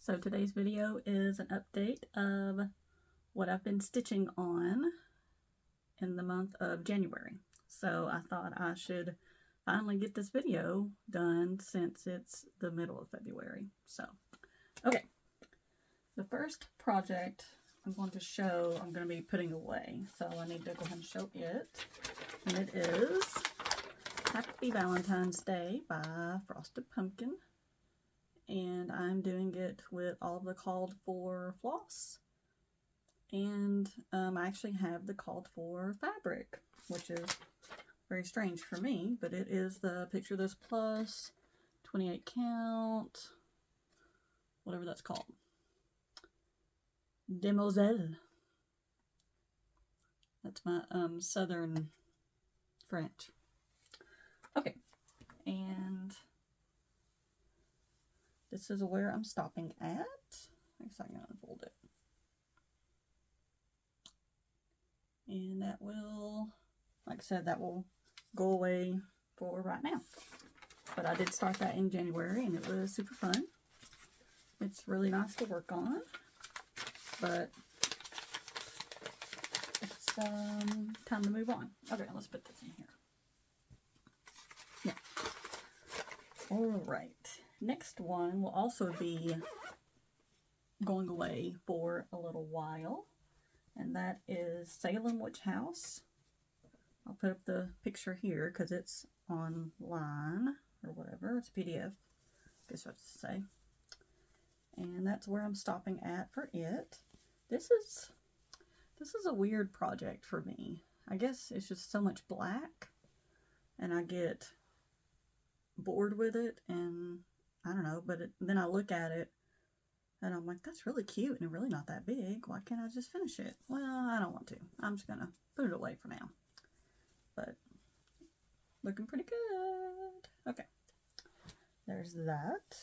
So today's video is an update of what I've been stitching on in the month of January. So I thought I should finally get this video done since it's the middle of February. So, okay. The first project I'm going to show, I'm going to be putting away. So I need to go ahead and show it. And it is Happy Valentine's Day by Frosted Pumpkin. And I'm doing it with all of the called for floss. And I actually have the called for fabric, which is very strange for me, but it is the Picture This Plus 28 count, whatever that's called. Demoiselle. That's my southern French. Okay, and this is where I'm stopping at. I guess I can unfold it. And that will, like I said, that will go away for right now. But I did start that in January and it was super fun. It's really nice to work on. But it's time to move on. Okay, let's put this in here. Yeah. Alright. Next one will also be going away for a little while, and that is Salem Witch House. I'll put up the picture here because it's online or whatever. It's a PDF, I guess what to say. And that's where I'm stopping at for it. This is a weird project for me. I guess it's just so much black, and I get bored with it, and I don't know, but then I look at it and I'm like, that's really cute and really not that big. Why can't I just finish it? Well, I don't want to. I'm just going to put it away for now. But looking pretty good. Okay. There's that.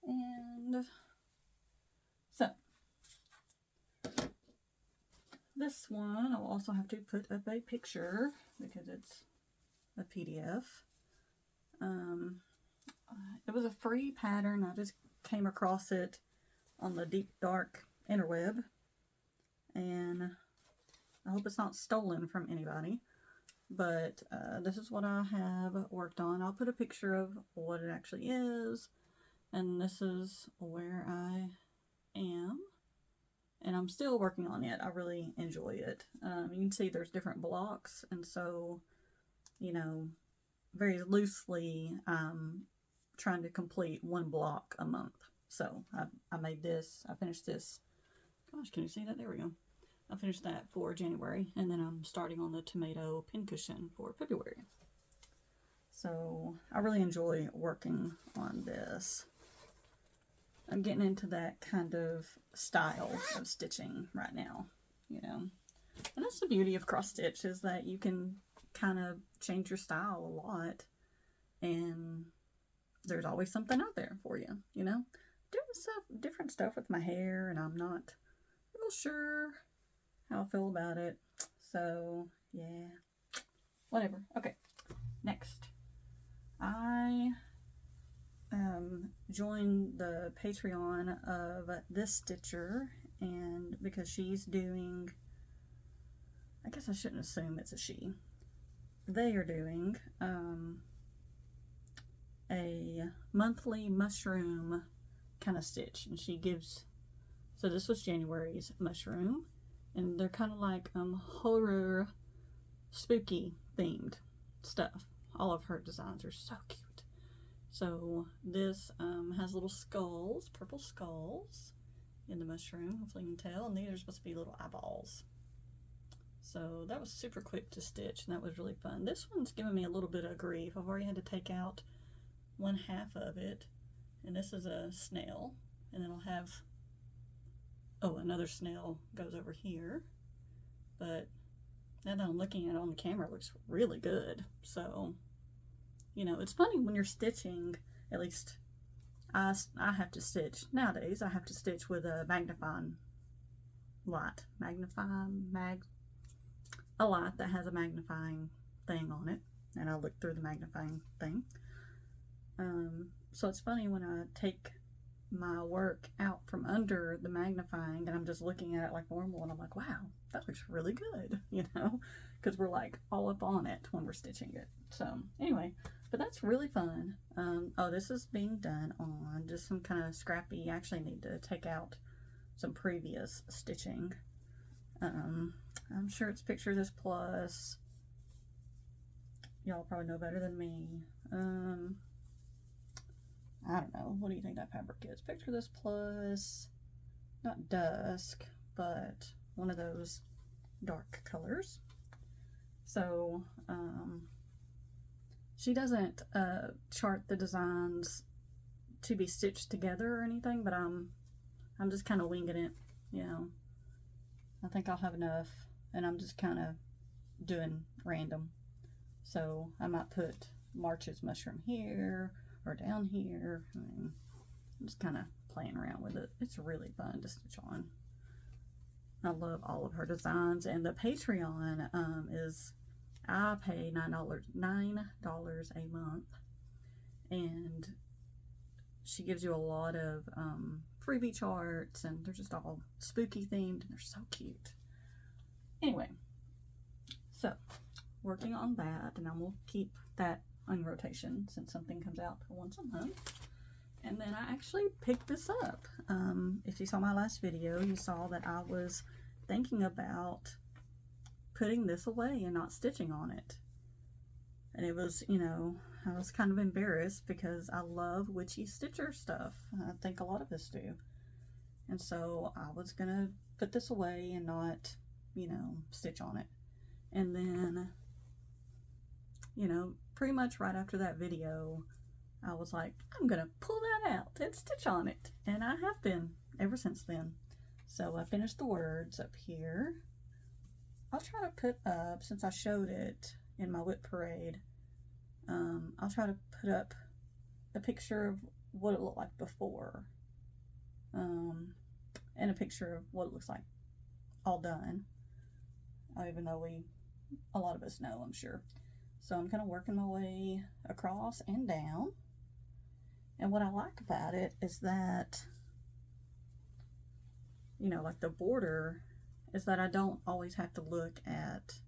And so this one I'll also have to put up a picture because it's a PDF. It was a free pattern. I just came across it on the deep dark interweb, and I hope it's not stolen from anybody, but this is what I have worked on. I'll put a picture of what it actually is, and this is where I am, and I'm still working on it. I really enjoy it. You can see there's different blocks, and so, you know, very loosely trying to complete one block a month. So I made this, I finished this. Gosh, can you see that? There we go. I finished that for January, and then I'm starting on the tomato pincushion for February. So I really enjoy working on this. I'm getting into that kind of style of stitching right now, you know. And that's the beauty of cross stitch, is that you can kind of change your style a lot, and there's always something out there for you, you know. Doing different stuff with my hair, and I'm not real sure how I feel about it, so yeah, whatever. Okay, next I joined the Patreon of this stitcher, and because she's doing, I guess I shouldn't assume it's a she, they are doing a monthly mushroom kind of stitch, and she gives, so this was January's mushroom, and they're kind of like horror, spooky themed stuff. All of her designs are so cute. So this has little skulls, purple skulls in the mushroom, hopefully you can tell, and these are supposed to be little eyeballs. So that was super quick to stitch, and that was really fun. This one's giving me a little bit of grief. I've already had to take out one half of it, and this is a snail, and then I'll have, oh, another snail goes over here. But now that I'm looking at it on the camera, it looks really good. So, you know, it's funny when you're stitching, at least I have to stitch, nowadays I have to stitch with a magnifying light. A light that has a magnifying thing on it, and I look through the magnifying thing. So it's funny when I take my work out from under the magnifying and I'm just looking at it like normal and I'm like, wow, that looks really good, you know, because we're like all up on it when we're stitching it. So anyway, but that's really fun. Oh, this is being done on just some kind of scrappy. I actually need to take out some previous stitching. I'm sure it's Picture This Plus. Y'all probably know better than me. I don't know. What do you think that fabric is? Picture This Plus, not dusk, but one of those dark colors. So, she doesn't chart the designs to be stitched together or anything, but I'm just kind of winging it, you know. I think I'll have enough, and I'm just kind of doing random. So I might put March's mushroom here or down here. I mean, I'm just kind of playing around with it. It's really fun to stitch on. I love all of her designs, and the Patreon is, I pay $9 a month, and she gives you a lot of freebie charts, and they're just all spooky themed, and they're so cute. Anyway, so working on that, and I'm gonna keep that on rotation since something comes out once a month. And then I actually picked this up. If you saw my last video, you saw that I was thinking about putting this away and not stitching on it. And it was, you know, I was kind of embarrassed because I love witchy stitcher stuff. I think a lot of us do. And so I was gonna put this away and not, you know, stitch on it. And then, you know, pretty much right after that video, I was like, I'm gonna pull that out and stitch on it. And I have been ever since then. So I finished the words up here. I'll try to put up, since I showed it in my whip parade, I'll try to put up a picture of what it looked like before, and a picture of what it looks like all done, even though a lot of us know, I'm sure. So I'm kind of working my way across and down, and what I like about it is that, you know, like the border, is that I don't always have to look at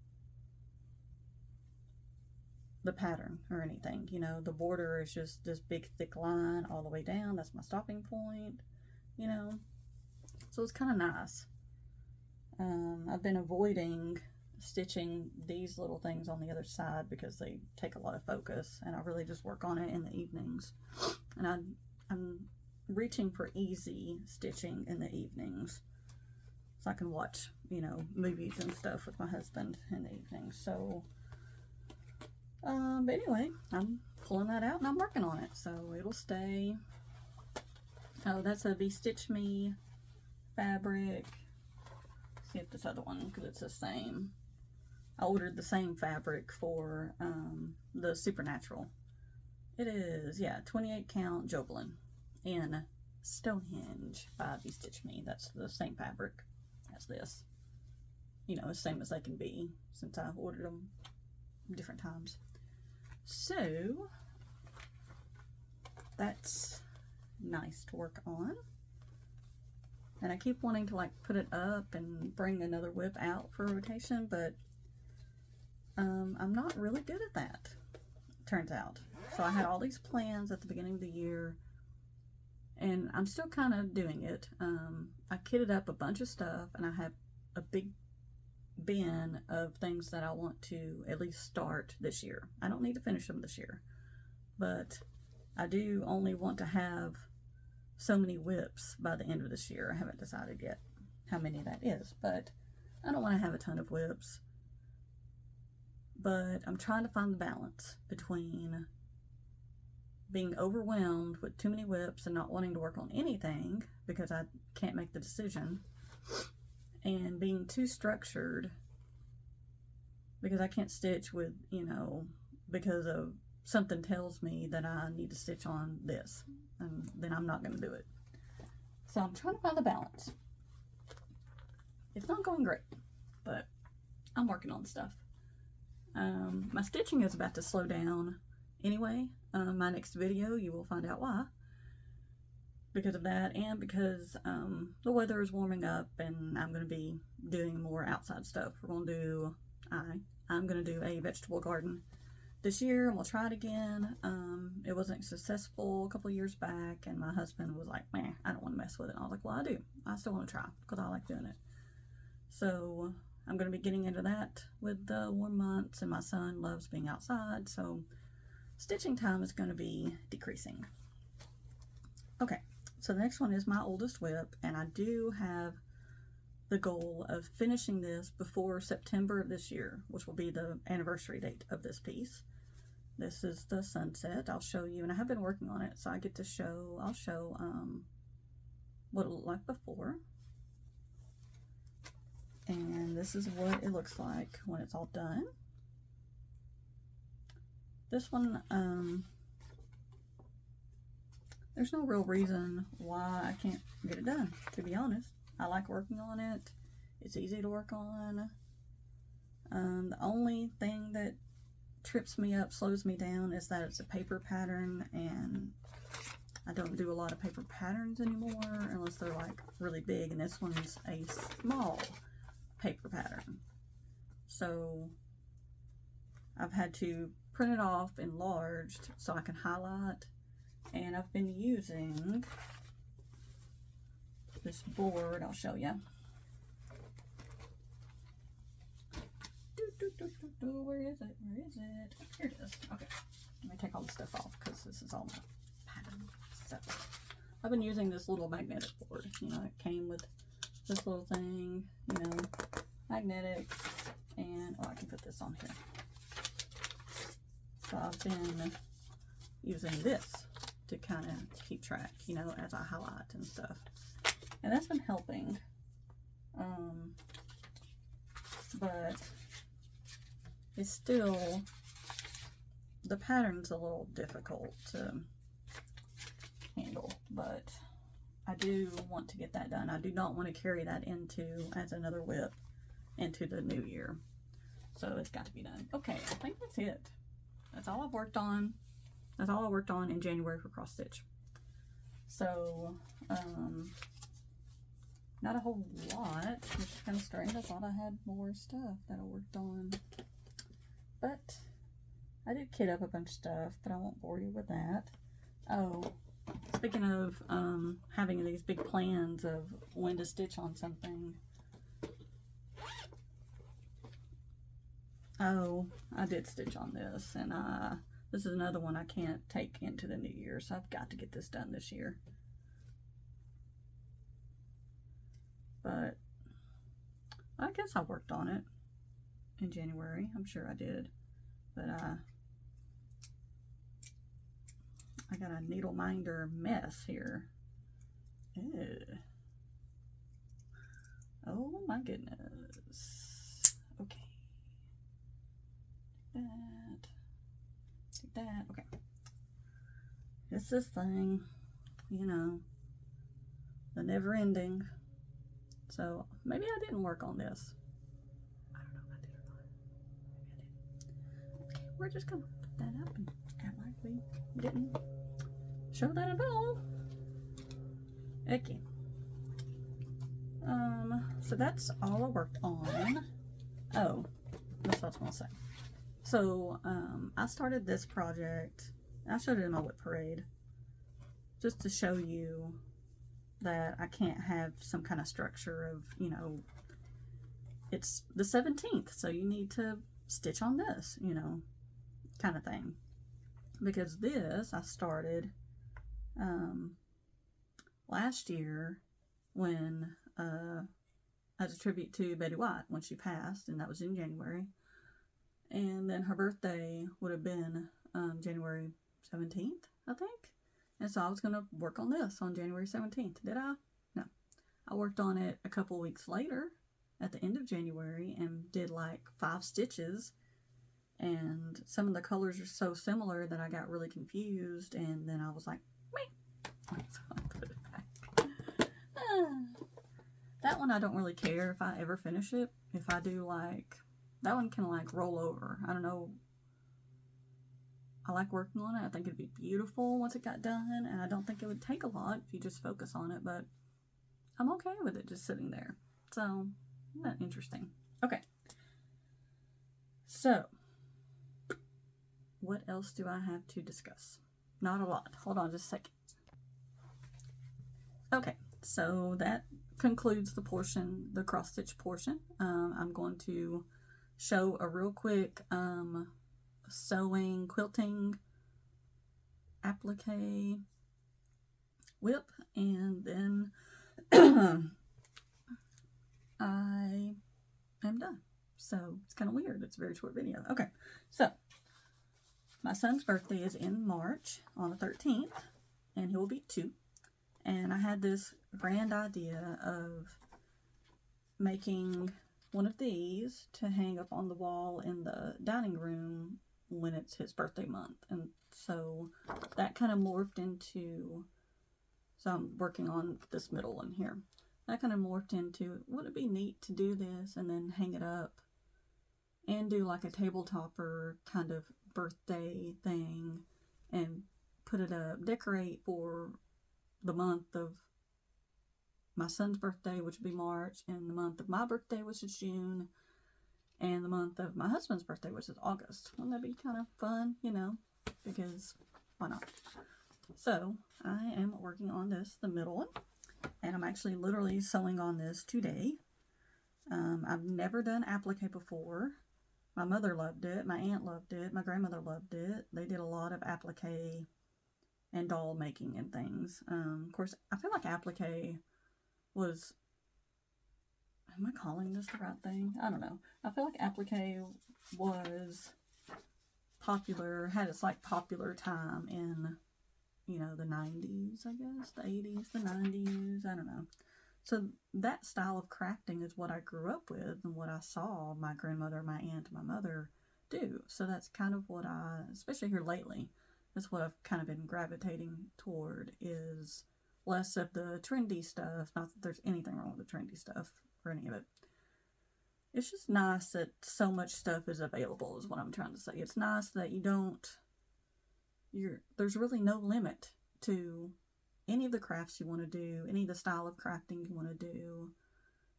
the pattern or anything. You know, the border is just this big thick line all the way down. That's my stopping point, you know, so it's kind of nice. I've been avoiding stitching these little things on the other side because they take a lot of focus, and I really just work on it in the evenings. And I'm reaching for easy stitching in the evenings, so I can watch, you know, movies and stuff with my husband in the evening. So, but anyway, I'm pulling that out and I'm working on it, so it'll stay. Oh, that's a Stitch Me fabric. Let's see if this other one, because it's the same. I ordered the same fabric for the Supernatural. It is, yeah, 28 count Jovelin in Stonehenge by Stitch Me. That's the same fabric as this. You know, as same as they can be, since I ordered them different times. So that's nice to work on. And I keep wanting to like put it up and bring another whip out for rotation, but I'm not really good at that, turns out. So I had all these plans at the beginning of the year, and I'm still kind of doing it. I kitted up a bunch of stuff, and I have a big bin of things that I want to at least start this year. I don't need to finish them this year, but I do only want to have so many whips by the end of this year. I haven't decided yet how many that is, but I don't want to have a ton of whips. But I'm trying to find the balance between being overwhelmed with too many whips and not wanting to work on anything because I can't make the decision, and being too structured because I can't stitch with, you know, because of something tells me that I need to stitch on this, and then I'm not going to do it. So I'm trying to find the balance. It's not going great, but I'm working on stuff. My stitching is about to slow down anyway. My next video, you will find out why. Because of that, and because the weather is warming up and I'm going to be doing more outside stuff. We're going to do, I'm going to do a vegetable garden this year, and we'll try it again. It wasn't successful a couple years back, and my husband was like, man, I don't want to mess with it. And I was like, well, I do. I still want to try because I like doing it. So I'm going to be getting into that with the warm months, and my son loves being outside, so stitching time is going to be decreasing. Okay, so the next one is my oldest whip, and I do have the goal of finishing this before September of this year, which will be the anniversary date of this piece. This is the sunset. I'll show you, and I have been working on it, so I get to show, I'll show what it looked like before. And this is what it looks like when it's all done. This one, there's no real reason why I can't get it done, to be honest. I like working on it. It's easy to work on. The only thing that trips me up, slows me down, is that it's a paper pattern, and I don't do a lot of paper patterns anymore unless they're like really big, and this one's a small paper pattern. So I've had to print it off enlarged so I can highlight, and I've been using this board. I'll show you. Where is it? Where is it? Here it is. Okay, let me take all the stuff off because this is all my pattern stuff. I've been using this little magnetic board. You know, it came with this little thing, you know, magnetic, and oh, I can put this on here. So I've been using this to kind of keep track, you know, as I highlight and stuff. And that's been helping. But it's still, the pattern's a little difficult to handle, but I do want to get that done. I do not want to carry that into, as another whip, into the new year. So it's got to be done. Okay, I think that's it. That's all I've worked on. That's all I worked on in January for cross stitch. So, not a whole lot, which is kind of strange. I thought I had more stuff that I worked on. But I did kit up a bunch of stuff, but I won't bore you with that. Oh, speaking of having these big plans of when to stitch on something. Oh, I did stitch on this, and this is another one I can't take into the new year, so I've got to get this done this year. But I guess I worked on it in January. I'm sure I did. But I got a needle minder mess here. Ew. Oh my goodness. Okay. Take that. Okay. It's this thing, you know, the never ending. So maybe I didn't work on this. I don't know if I did or not. Maybe I did. Okay, we're just gonna put that up and act like we didn't show that at all. Okay. So that's all I worked on. Oh, that's what I was gonna say. So I started this project. I showed it in my whip parade just to show you that I can't have some kind of structure of, you know, it's the 17th, so you need to stitch on this, you know, kind of thing. Because this I started last year when as a tribute to Betty White when she passed, and that was in January. And then her birthday would have been January 17th, I think. And so I was going to work on this on January 17th. Did I? No. I worked on it a couple weeks later at the end of January and did like 5 stitches. And some of the colors are so similar that I got really confused. And then I was like, meh. So I put it back. That one I don't really care if I ever finish it. If I do like, that one can like roll over. I don't know. I like working on it. I think it'd be beautiful once it got done, and I don't think it would take a lot if you just focus on it, but I'm okay with it just sitting there. So, isn't that interesting? Okay. So, what else do I have to discuss? Not a lot. Hold on just a second. Okay, so that concludes the portion, the cross stitch portion. I'm going to show a real quick sewing, quilting, applique, whip, and then I am done. So it's kind of weird. It's a very short video. Okay, so my son's birthday is in March on the 13th, and he will be 2. And I had this grand idea of making one of these to hang up on the wall in the dining room when it's his birthday month. And so that kind of morphed into, so I'm working on this middle one here. That kind of morphed into, would it be neat to do this and then hang it up and do like a table topper kind of birthday thing and put it up, decorate for the month of my son's birthday, which would be March, and the month of my birthday, which is June, and the month of my husband's birthday, which is August. Wouldn't that be kind of fun, you know, because why not? So I am working on this, the middle one, and I'm actually literally sewing on this today. I've never done applique before. My mother loved it, my aunt loved it, my grandmother loved it. They did a lot of applique and doll making and things. Of course, I feel like applique was, am I calling this the right thing? I don't know. I feel like applique was popular, had its like popular time in, you know, the 90s, I guess, the 80s, the 90s, I don't know. So that style of crafting is what I grew up with and what I saw my grandmother, my aunt, and my mother do. So that's kind of what I, especially here lately, that's what I've kind of been gravitating toward, is less of the trendy stuff. Not that there's anything wrong with the trendy stuff or any of it. It's just nice that so much stuff is available, is what I'm trying to say. It's nice that there's really no limit to any of the crafts you want to do, any of the style of crafting you want to do,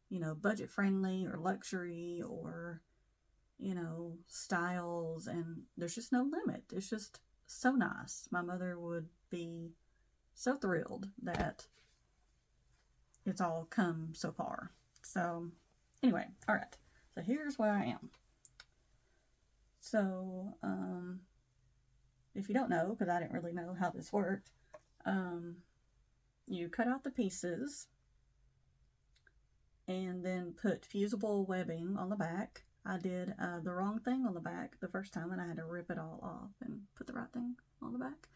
you know, budget friendly or luxury or, you know, styles, and there's just no limit. It's just so nice. My mother would be so thrilled that it's all come so far. So anyway, all right. So here's where I am. So if you don't know, because I didn't really know how this worked, you cut out the pieces and then put fusible webbing on the back. I did the wrong thing on the back the first time, and I had to rip it all off and put the right thing on the back.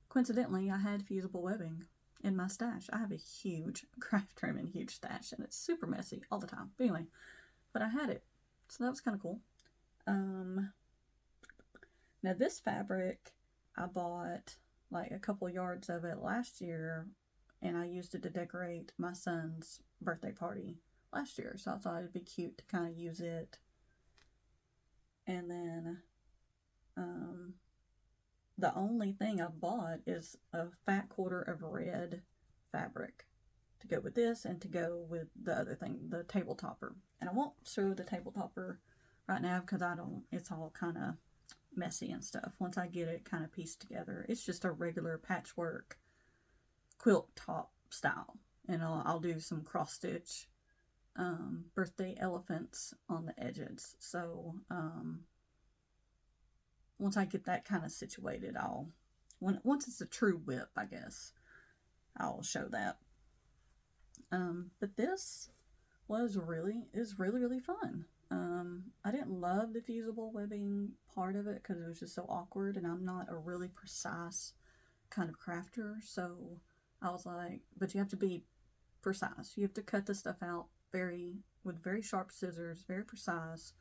Coincidentally, I had fusible webbing in my stash. I have a huge craft room and huge stash, and it's super messy all the time. But anyway, but I had it, so that was kind of cool. Now this fabric, I bought like a couple yards of it last year, and I used it to decorate my son's birthday party last year. So I thought it'd be cute to kind of use it. And then the only thing I bought is a fat quarter of red fabric to go with this and to go with the other thing, the table topper. And I won't show the table topper right now because it's all kind of messy and stuff. Once I get it kind of pieced together, it's just a regular patchwork quilt top style. And I'll do some cross stitch birthday elephants on the edges. So once I get that kind of situated, once it's a true whip, I guess, I'll show that. But this is really fun. I didn't love the fusible webbing part of it because it was just so awkward, and I'm not a really precise kind of crafter, so I was like, but you have to be precise. You have to cut the stuff out with very sharp scissors, very precise,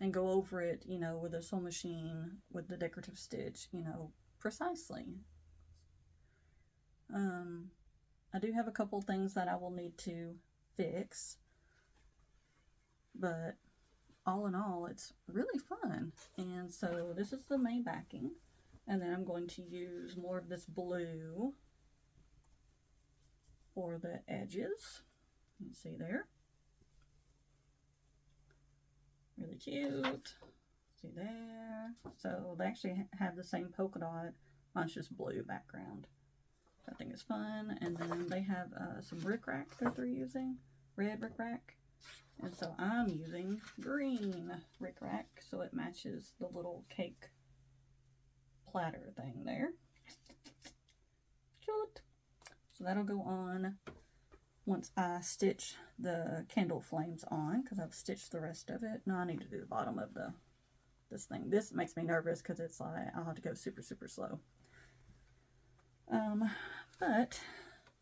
and go over it, you know, with a sewing machine with the decorative stitch, you know, precisely. I do have a couple things that I will need to fix, but all in all, it's really fun. And so this is the main backing. And then I'm going to use more of this blue for the edges. You can see there. Really cute. See there. So they actually have the same polka dot. Mine's just blue background. I think it's fun. And then they have some rickrack that they're using. Red rickrack. And so I'm using green rickrack so it matches the little cake platter thing there. Cute. So that'll go on once I stitch the candle flames on, because I've stitched the rest of it. No, I need to do the bottom of this thing. This makes me nervous because it's like I'll have to go super, super slow. But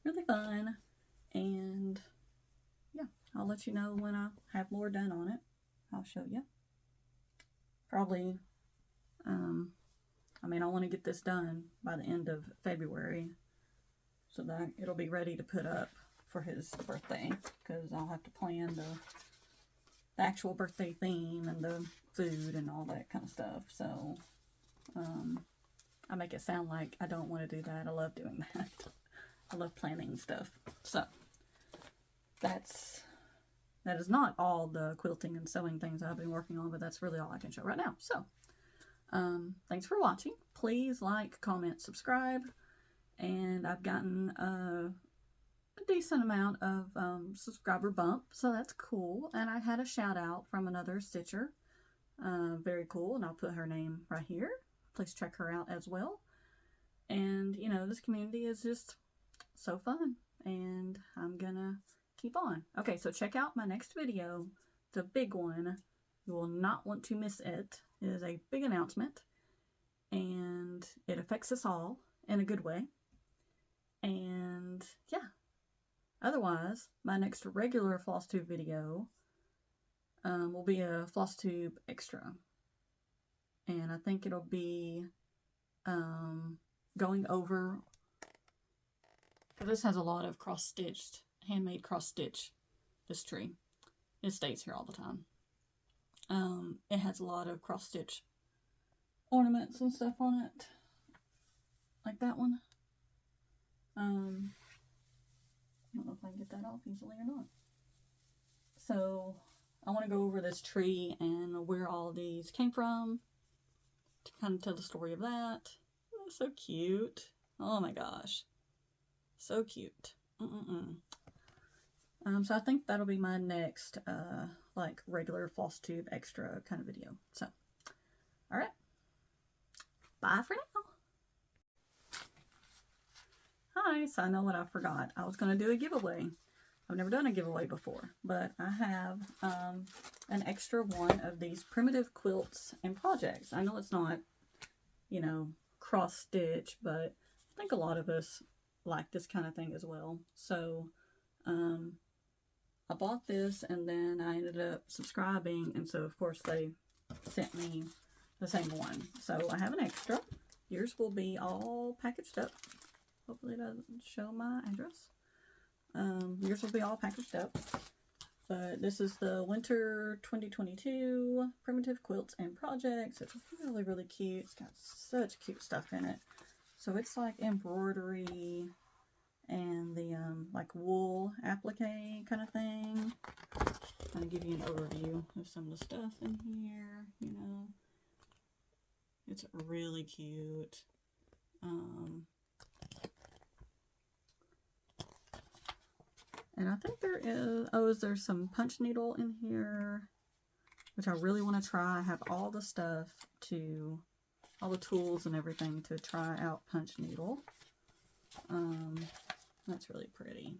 really fun, and yeah, I'll let you know when I have more done on it. I'll show you. Probably, I mean, I want to get this done by the end of February so that it'll be ready to put up for his birthday, because I'll have to plan the actual birthday theme and the food and all that kind of stuff. So, I make it sound like I don't want to do that. I love doing that. I love planning stuff. So, that is not all the quilting and sewing things I've been working on, but that's really all I can show right now. So, thanks for watching. Please like, comment, subscribe. And I've gotten a decent amount of subscriber bump, so that's cool. And I had a shout out from another stitcher. Very cool, and I'll put her name right here. Please check her out as well. And, you know, this community is just so fun, and I'm gonna keep on. Okay, so check out my next video. It's a big one. You will not want to miss it. It is a big announcement, and it affects us all in a good way. And yeah, otherwise, my next regular Flosstube video will be a Flosstube extra. And I think it'll be going over, because this has a lot of cross-stitched, handmade cross-stitch, this tree. It stays here all the time. It has a lot of cross-stitch ornaments and stuff on it, like that one. I don't know if I can get that off easily or not. So I want to go over this tree and where all these came from, to kind of tell the story of that. Oh, so cute. Oh my gosh. So cute. So I think that'll be my next, like, regular Flosstube extra kind of video. So, alright. Bye for now. Hi, so I know what I forgot. I was going to do a giveaway. I've never done a giveaway before, but I have an extra one of these primitive quilts and projects. I know it's not, you know, cross-stitch, but I think a lot of us like this kind of thing as well. So, I bought this, and then I ended up subscribing, and so of course they sent me the same one. So I have an extra. Yours will be all packaged up. Hopefully it doesn't show my address. Yours will be all packaged up. But this is the Winter 2022 Primitive Quilts and Projects. It's really, really cute. It's got such cute stuff in it. So it's like embroidery and the like wool applique kind of thing. Kind of give you an overview of some of the stuff in here, you know. It's really cute. And I think there is, there's some punch needle in here, which I really want to try. I have all the stuff all the tools and everything to try out punch needle. That's really pretty.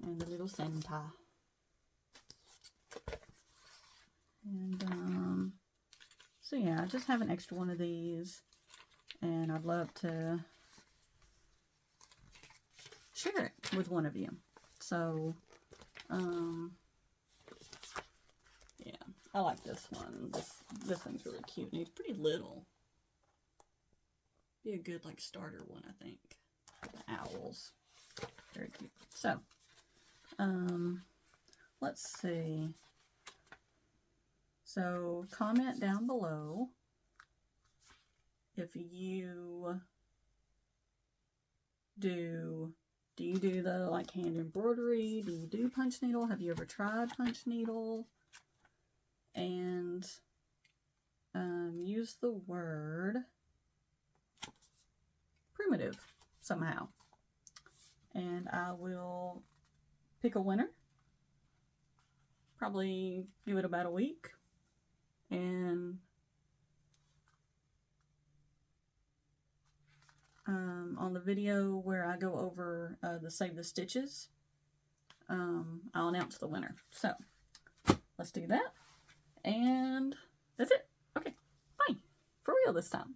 And the little center. And, so yeah, I just have an extra one of these. And I'd love to share it with one of you. So, yeah, I like this one. This thing's really cute, and it's pretty little. Be a good, like, starter one, I think. The owls. Very cute. So, let's see. So comment down below if you do you do the like hand embroidery? Do you do punch needle? Have you ever tried punch needle? And use the word primitive somehow. And I will pick a winner. Probably give it about a week. And on the video where I go over the Save the Stitches, I'll announce the winner. So let's do that. And that's it. Okay, bye. For real this time.